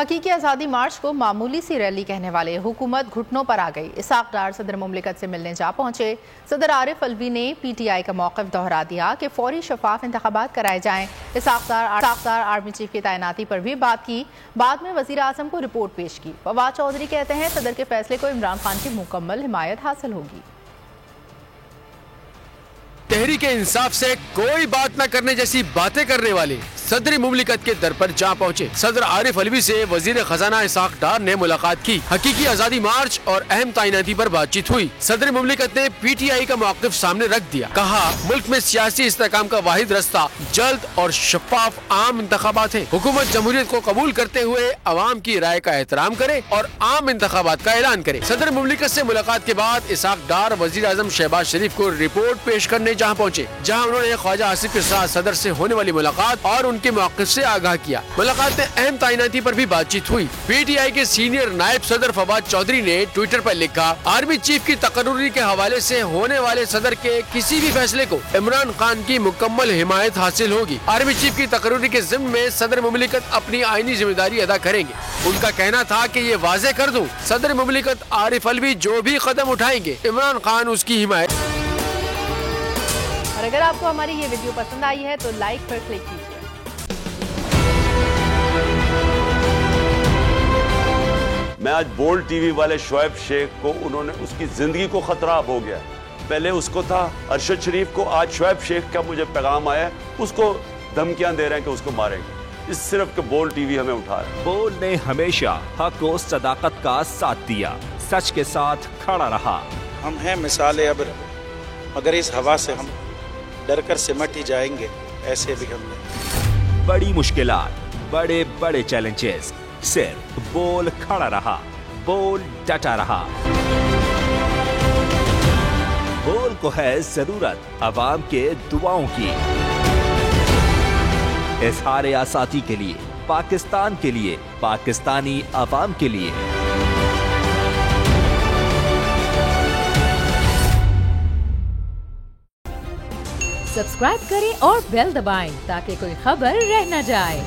हकीकी आज़ादी मार्च को मामूली सी रैली कहने वाले हुकूमत घुटनों पर आ गई। इसहाक डार सदर मुमलिकत से मिलने जा पहुंचे। सदर आरिफ अलवी ने PTI का मौक़िफ़ दोहरा दिया कि फौरी शफाफ इंतखाबात कराए जाएं। इसहाक डार आर्मी चीफ की तैनाती पर भी बात की। बाद में वज़ीर आज़म को रिपोर्ट पेश की। फवाद चौधरी कहते हैं सदर के फैसले को इमरान खान की मुकम्मल हिमायत हासिल होगी। तहरीक इंसाफ से कोई बात न करने जैसी बातें करने वाले सदर मुमलिकत के दर पर जा पहुंचे। सदर आरिफ अलवी से वजीर खजाना इसहाक डार ने मुलाकात की। हकीकी आज़ादी मार्च और अहम तैनाती पर बातचीत हुई। सदर मुमलिकत ने PTI का मौक़िफ़ सामने रख दिया। कहा मुल्क में सियासी इस्तेहकाम का वाहिद रास्ता जल्द और शफाफ आम इंतखाबात है। हुकूमत जमहूरियत को कबूल करते हुए अवाम की राय का एहतराम करे और आम इंतखाबात का ऐलान करे। सदर मुमलिकत से मुलाकात के बाद इसहाक डार वजीर आज़म शहबाज शरीफ को रिपोर्ट पेश करने जहाँ पहुँचे, जहाँ उन्होंने ख्वाजा आसिफ के साथ सदर से होने वाली मुलाकात और उनके मौक़िफ़ से आगाह किया। मुलाकात में अहम तैनाती पर भी बातचीत हुई। PTI के सीनियर नायब सदर फवाद चौधरी ने ट्विटर पर लिखा, आर्मी चीफ की तकर्रुरी के हवाले से होने वाले सदर के किसी भी फैसले को इमरान खान की मुकम्मल हिमायत हासिल होगी। आर्मी चीफ की तकर्रुरी के ज़िम्मे में सदर मुमलिकत अपनी आईनी जिम्मेदारी अदा करेंगे। उनका कहना था कि ये वाज़ेह कर दूं, सदर मुमलिकत आरिफ अलवी जो भी कदम उठाएंगे इमरान खान उसकी हिमायत। और अगर आपको हमारी ये वीडियो पसंद आई है तो लाइक पर क्लिक कीजिए। मैं आज बोल्ड टीवी वाले शोएब शेख को, उन्होंने उसकी जिंदगी को खतरा हो गया। पहले उसको था अरशद शरीफ को, आज शोएब शेख का मुझे पैगाम आया, उसको धमकियां दे रहे हैं कि उसको मारेंगे। इस सिर्फ के बोल्ड टीवी हमें उठा रहा है। बोल्ड ने हमेशा हक और सदाकत का साथ दिया, सच के साथ खड़ा रहा। हम हैं मिसाल अब्र, मगर इस हवा से हम डर कर सिमट ही जाएंगे। ऐसे भी हमने बड़ी मुश्किलात, बड़े बड़े चैलेंजेस, सिर्फ बोल खड़ा रहा, बोल डटा रहा। बोल को है जरूरत अवाम के दुआओं की। इज़हार आज़ादी के लिए, पाकिस्तान के लिए, पाकिस्तानी अवाम के लिए। सब्सक्राइब करें और बेल दबाएं ताकि कोई खबर रह न जाए।